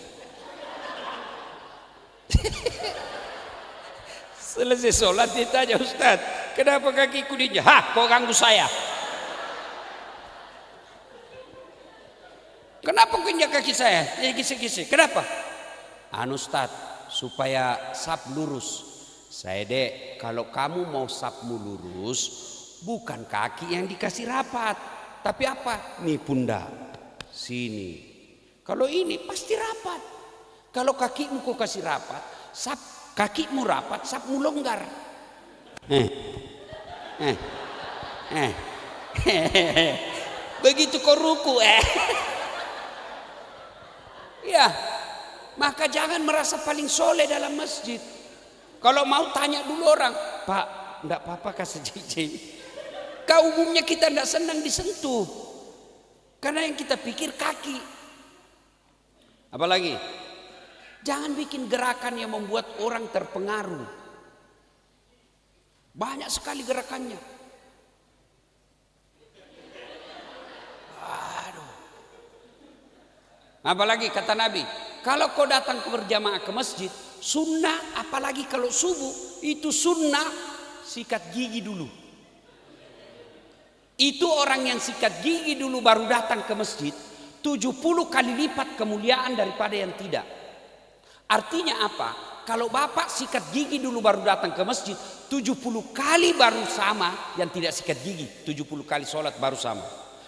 Selesai sholat dia tanya, Ustaz, kenapa kakiku diinjak? Hah, kok ganggu saya? Kenapa kau injak kaki saya? Gisi-gisi. Kenapa? Anu Ustaz, supaya sap lurus. Saya dek, kalau kamu mau sapmu lurus, bukan kaki yang dikasih rapat, tapi apa? Nih pundak, sini. Kalau ini pasti rapat. Kalau kakimu kau kasih rapat, kakimu rapat, sapmu longgar. Begitu kau ruku, ya, maka jangan merasa paling soleh dalam masjid. Kalau mau tanya dulu orang, Pak, enggak apa-apa kasih jijik. Kau umumnya kita enggak senang disentuh, karena yang kita pikir kaki. Apalagi, jangan bikin gerakan yang membuat orang terpengaruh. Banyak sekali gerakannya. Aduh. Apalagi kata Nabi, kalau kau datang ke berjamaah ke masjid, sunnah, apalagi kalau subuh, itu sunnah sikat gigi dulu. Itu orang yang sikat gigi dulu baru datang ke masjid, 70 kali lipat kemuliaan daripada yang tidak. Artinya apa? Kalau bapak sikat gigi dulu baru datang ke masjid, 70 kali baru sama yang tidak sikat gigi. 70 kali sholat baru sama.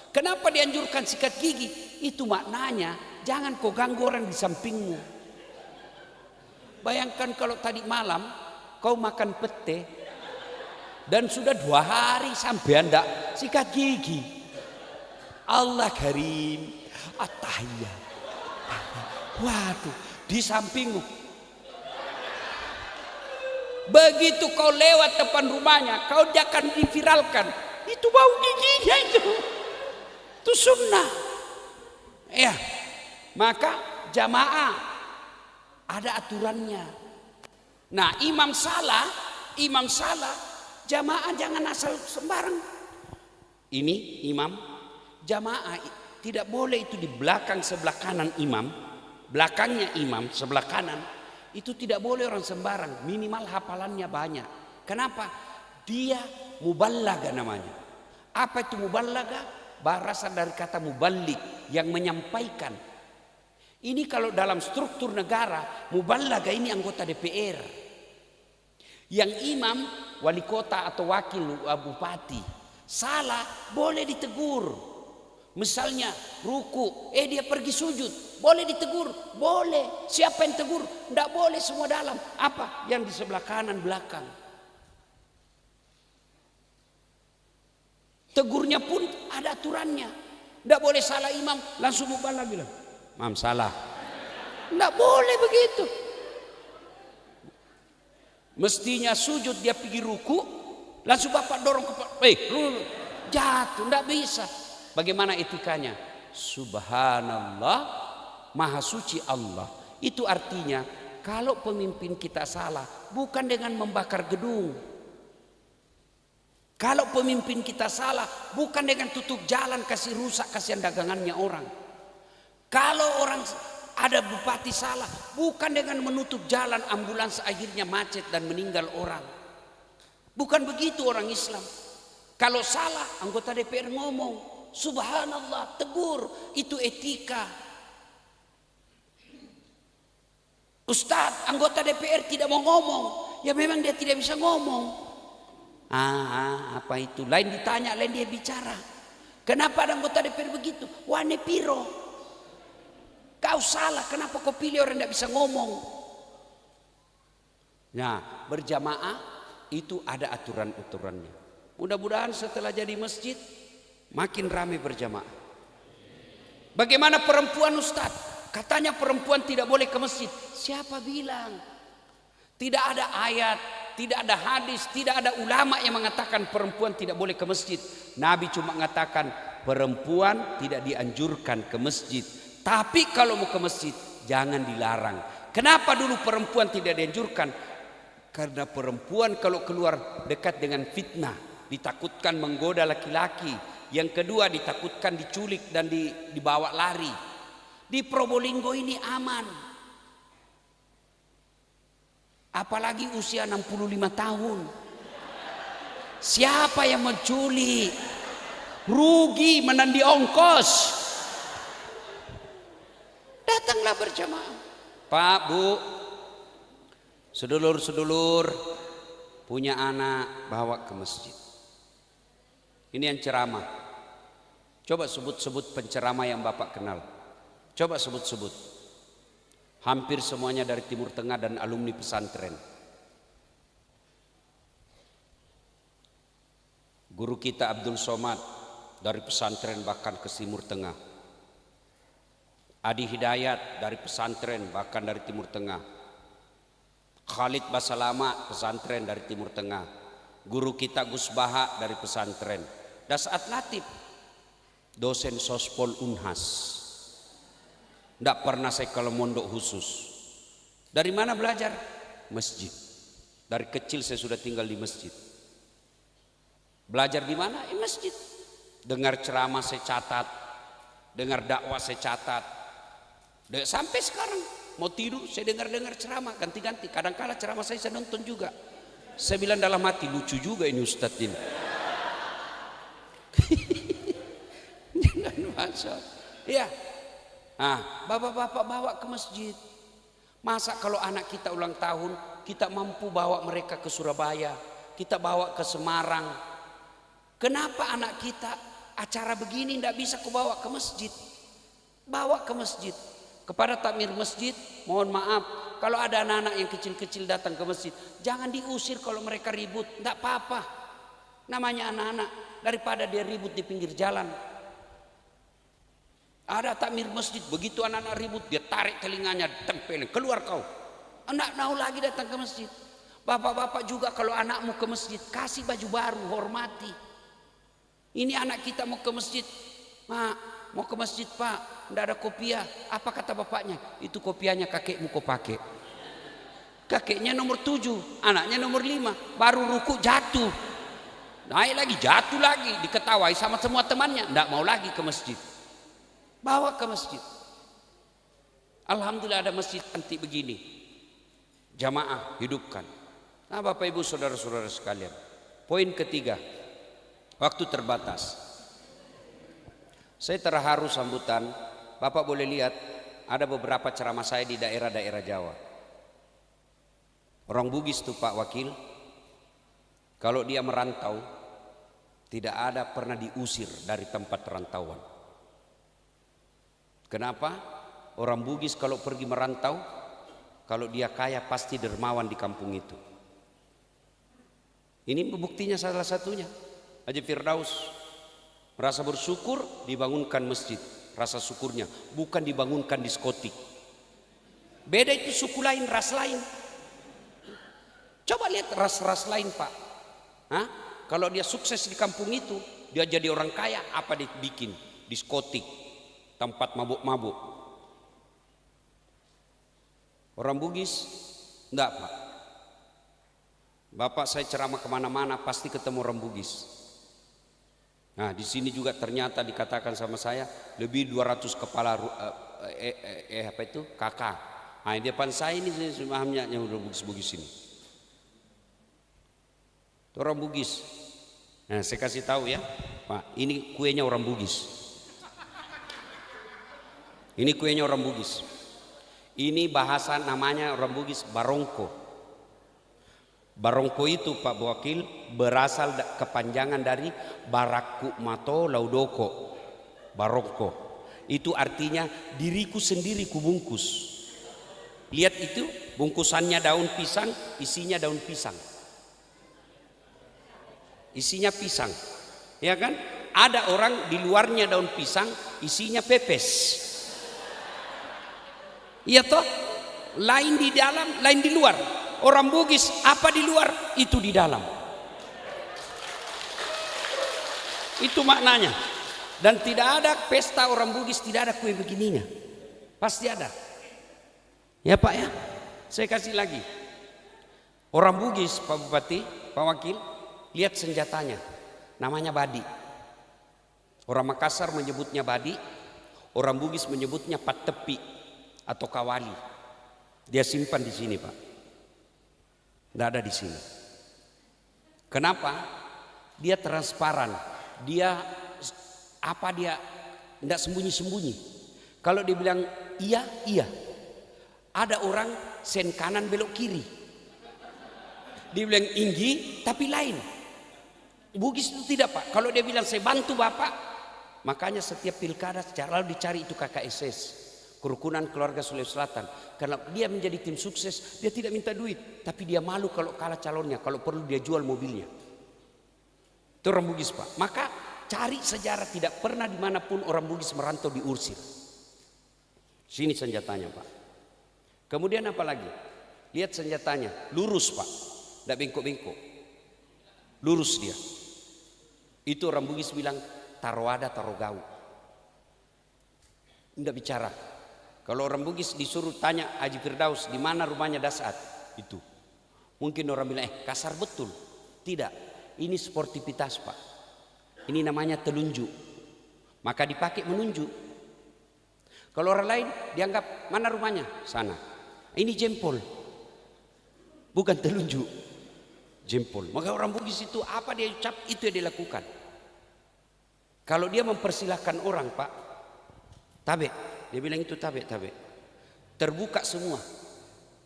Kenapa dianjurkan sikat gigi? Itu maknanya jangan kau ganggu orang di sampingmu. Bayangkan kalau tadi malam kau makan pete dan sudah 2 hari sampai anda sikat gigi. Allah karim, at-tahiyyat. Waduh, di sampingmu. Begitu kau lewat depan rumahnya, kau jangan diviralkan. Itu bau giginya itu. Itu sunnah. Ya, maka jamaah ada aturannya. Nah, imam salah, jamaah jangan asal sembarang. Ini imam, jamaah tidak boleh itu di belakang sebelah kanan imam, belakangnya imam sebelah kanan, itu tidak boleh orang sembarang, minimal hafalannya banyak. Kenapa? Dia muballaga namanya. Apa itu muballaga? Berasal dari kata muballig, yang menyampaikan. Ini kalau dalam struktur negara, muballaga ini anggota DPR. Yang imam, wali kota atau wakil bupati, salah boleh ditegur. Misalnya ruku, dia pergi sujud, boleh ditegur, boleh. Siapa yang tegur? Tidak boleh semua dalam. Apa? Yang di sebelah kanan belakang. Tegurnya pun ada aturannya. Tidak boleh salah imam langsung mubalah bilang, "Mam salah." Tidak boleh begitu. Mestinya sujud dia pergi ruku, langsung bapak dorong jatuh. Tidak bisa. Bagaimana etikanya? Subhanallah, maha suci Allah. Itu artinya kalau pemimpin kita salah, bukan dengan membakar gedung. Kalau pemimpin kita salah, bukan dengan tutup jalan, kasih rusak, kasihan dagangannya orang. Kalau orang ada bupati salah, bukan dengan menutup jalan, ambulans akhirnya macet dan meninggal orang. Bukan begitu orang Islam. Kalau salah, anggota DPR ngomong, Subhanallah, tegur. Itu etika. Ustadz, anggota DPR tidak mau ngomong. Ya memang dia tidak bisa ngomong. Apa itu? Lain ditanya, lain dia bicara. Kenapa ada anggota DPR begitu? Wane piro. Kau salah, kenapa kau pilih orang tidak bisa ngomong? Nah, berjamaah itu ada aturan-aturannya. Mudah-mudahan setelah jadi masjid makin ramai berjamaah. Bagaimana perempuan Ustadz? Katanya perempuan tidak boleh ke masjid. Siapa bilang? Tidak ada ayat, tidak ada hadis, tidak ada ulama yang mengatakan perempuan tidak boleh ke masjid. Nabi cuma mengatakan perempuan tidak dianjurkan ke masjid. Tapi kalau mau ke masjid jangan dilarang. Kenapa dulu perempuan tidak dianjurkan? Karena perempuan kalau keluar dekat dengan fitnah, ditakutkan menggoda laki-laki. Yang kedua ditakutkan diculik dan dibawa lari. Di Probolinggo ini aman. Apalagi usia 65 tahun. Siapa yang menculik? Rugi menandi ongkos. Datanglah berjamaah. Pak, Bu, sedulur-sedulur punya anak bawa ke masjid. Ini yang ceramah. Coba sebut-sebut penceramah yang Bapak kenal. Coba sebut-sebut. Hampir semuanya dari Timur Tengah dan alumni pesantren. Guru kita Abdul Somad dari pesantren bahkan ke Timur Tengah. Adi Hidayat dari pesantren bahkan dari Timur Tengah. Khalid Basalama pesantren dari Timur Tengah. Guru kita Gus Baha dari pesantren. Dasat Latif dosen Sospol Unhas. Tidak pernah saya kalau mondok khusus. Dari mana belajar? Masjid. Dari kecil saya sudah tinggal di masjid. Belajar di mana? Masjid. Dengar ceramah saya catat. Dengar dakwah saya catat. Sampai sekarang mau tidur saya dengar ceramah ganti-ganti. Kadang-kala ceramah saya nonton juga. Saya bilang dalam hati, lucu juga ini Ustadz ini. Jangan masuk. Iya. Bapak-bapak bawa ke masjid. Masa kalau anak kita ulang tahun, kita mampu bawa mereka ke Surabaya, kita bawa ke Semarang. Kenapa anak kita acara begini tidak bisa kau bawa ke masjid? Bawa ke masjid. Kepada takmir masjid, mohon maaf, kalau ada anak-anak yang kecil-kecil datang ke masjid, jangan diusir kalau mereka ribut, tidak apa-apa. Namanya anak-anak, daripada dia ribut di pinggir jalan. Ada takmir masjid, begitu anak-anak ribut, dia tarik telinganya, tempelin, keluar kau. Anak mau lagi datang ke masjid. Bapak-bapak juga kalau anakmu ke masjid, kasih baju baru, hormati. Ini anak kita mau ke masjid, Mak, mau ke masjid Pak, tidak ada kopiah. Apa kata bapaknya? Itu kopiahnya kakekmu kau pakai. Kakeknya nomor 7, anaknya nomor 5, baru ruku jatuh. Naik lagi, jatuh lagi, diketawai sama semua temannya, tidak mau lagi ke masjid. Bawa ke masjid. Alhamdulillah ada masjid anti begini. Jamaah hidupkan. Nah Bapak Ibu saudara-saudara sekalian. Poin ketiga. Waktu terbatas. Saya terharu sambutan. Bapak boleh lihat ada beberapa ceramah saya di daerah-daerah Jawa. Orang Bugis tuh Pak Wakil. Kalau dia merantau, tidak ada pernah diusir dari tempat rantauan. Kenapa? Orang Bugis kalau pergi merantau, kalau dia kaya pasti dermawan di kampung itu. Ini buktinya salah satunya. Haji Firdaus merasa bersyukur dibangunkan masjid. Rasa syukurnya bukan dibangunkan diskotik. Beda itu suku lain, ras lain. Coba lihat ras-ras lain Pak. Kalau dia sukses di kampung itu, dia jadi orang kaya, apa dia bikin? Diskotik. Tempat mabuk-mabuk. Orang Bugis enggak Pak. Bapak saya ceramah kemana-mana pasti ketemu orang Bugis. Nah di sini juga ternyata dikatakan sama saya lebih 200 kepala apa itu kakak. Nah di depan saya ini pahamnya yang udah Bugis-Bugis ini. Itu orang Bugis. Nah saya kasih tahu ya. Pak, ini kuenya orang Bugis. Ini kuenya orang Bugis. Ini bahasa namanya orang Bugis barongko. Barongko itu Pak Wakil berasal kepanjangan dari Baraku Mato Laudoko. Barongko itu artinya diriku sendiri kubungkus. Lihat itu, bungkusannya daun pisang, isinya daun pisang. Isinya pisang. Ya kan? Ada orang di luarnya daun pisang, isinya pepes. Iya toh? Lain di dalam, lain di luar. Orang Bugis apa di luar, itu di dalam. Itu maknanya. Dan tidak ada pesta orang Bugis tidak ada kue begininya. Pasti ada. Ya Pak ya. Saya kasih lagi. Orang Bugis, Pak Bupati, Pak Wakil, lihat senjatanya. Namanya badi. Orang Makassar menyebutnya badi. Orang Bugis menyebutnya patepi atau kawali. Dia simpan di sini Pak. Tidak ada di sini. Kenapa? Dia transparan. Dia tidak sembunyi-sembunyi. Kalau dia bilang iya, iya. Ada orang sen kanan belok kiri. Dia bilang inggi tapi lain. Bugis itu tidak Pak. Kalau dia bilang saya bantu Bapak, makanya setiap pilkada selalu dicari itu KKSS, Kerukunan Keluarga Sulawesi Selatan. Karena dia menjadi tim sukses, dia tidak minta duit, tapi dia malu kalau kalah calonnya. Kalau perlu dia jual mobilnya. Itu orang Bugis Pak. Maka cari sejarah, tidak pernah dimanapun orang Bugis merantau diusir. Sini senjatanya Pak. Kemudian apa lagi? Lihat senjatanya, lurus Pak, tidak bengkok-bengkok. Lurus dia. Itu orang Bugis bilang taroada tarogau. Tidak bicara. Kalau orang Bugis disuruh tanya Haji Firdaus di mana rumahnya Dasat, itu. Mungkin orang bilang kasar betul. Tidak. Ini sportivitas Pak. Ini namanya telunjuk. Maka dipakai menunjuk. Kalau orang lain dianggap mana rumahnya? Sana. Ini jempol. Bukan telunjuk. Jempol. Maka orang Bugis itu apa dia ucap itu yang dilakukan. Kalau dia mempersilahkan orang Pak, tabe. Dia bilang itu tabe. Terbuka semua.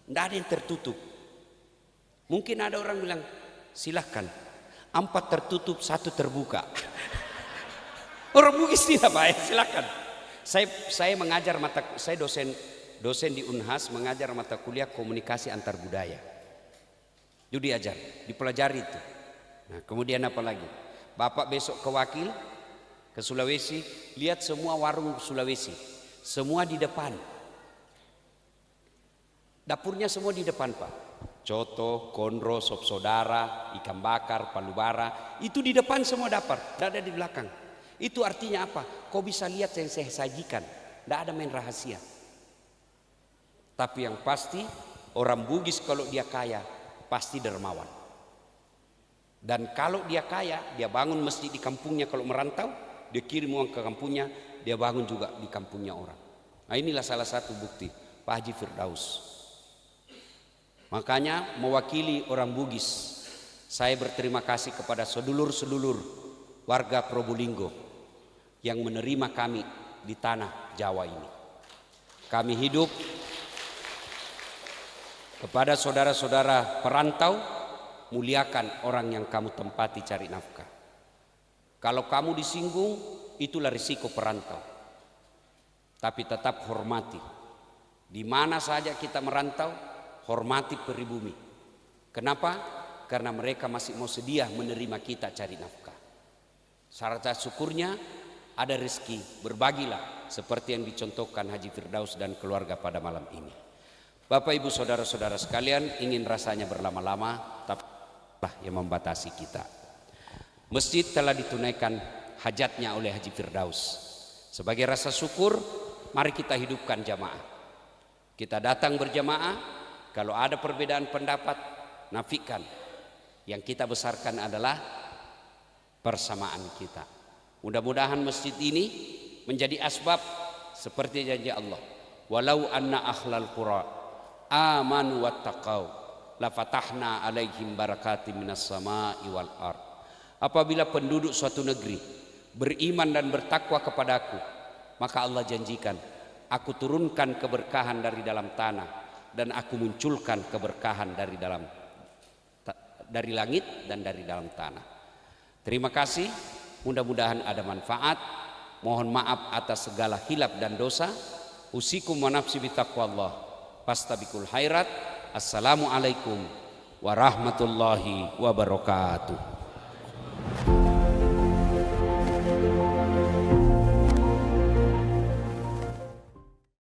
Tidak ada yang tertutup. Mungkin ada orang bilang silahkan. 4 tertutup, 1 terbuka. Orang Bugis tidak Pak, silahkan. Saya mengajar saya dosen di Unhas, mengajar mata kuliah komunikasi antar budaya. Itu diajar, dipelajari itu. Nah, kemudian apa lagi? Bapak besok ke Wakil, ke Sulawesi, lihat semua warung Sulawesi. Semua di depan. Dapurnya semua di depan Pak. Coto, konro, sop sodara, ikan bakar, palu bara. Itu di depan semua dapur, tidak ada di belakang. Itu artinya apa? Kau bisa lihat yang saya sajikan. Tidak ada main rahasia. Tapi yang pasti orang Bugis kalau dia kaya pasti dermawan. Dan kalau dia kaya, dia bangun masjid di kampungnya. Kalau merantau, dia kirim uang ke kampungnya, dia bangun juga di kampungnya orang. Nah inilah salah satu bukti Pak Haji Firdaus. Makanya mewakili orang Bugis, saya berterima kasih kepada sedulur-sedulur warga Probolinggo yang menerima kami di tanah Jawa ini. Kami hidup kepada saudara-saudara perantau, muliakan orang yang kamu tempati cari nafkah. Kalau kamu disinggung, itulah risiko perantau. Tapi tetap hormati. Di mana saja kita merantau, hormati pribumi. Kenapa? Karena mereka masih mau sedia menerima kita cari nafkah. Syarat syukurnya ada rezeki, berbagilah seperti yang dicontohkan Haji Firdaus dan keluarga pada malam ini. Bapak Ibu saudara-saudara sekalian, ingin rasanya berlama-lama, tapi yang membatasi kita. Masjid telah ditunaikan hajatnya oleh Haji Firdaus. Sebagai rasa syukur, mari kita hidupkan jamaah. Kita datang berjamaah, kalau ada perbedaan pendapat, nafikan. Yang kita besarkan adalah persamaan kita. Mudah-mudahan masjid ini menjadi asbab seperti janji Allah. Walau anna ahlal qura amanu wattaqau la fatahna alaihim barakatim minas sama'i wal ard. Apabila penduduk suatu negeri beriman dan bertakwa kepadaku, maka Allah janjikan, aku turunkan keberkahan dari dalam tanah dan aku munculkan keberkahan dari langit dan dari dalam tanah. Terima kasih, mudah-mudahan ada manfaat. Mohon maaf atas segala hilaf dan dosa. Usikum wa nafsi bitaqwallah. Fastabiqul khairat. Assalamualaikum warahmatullahi wabarakatuh.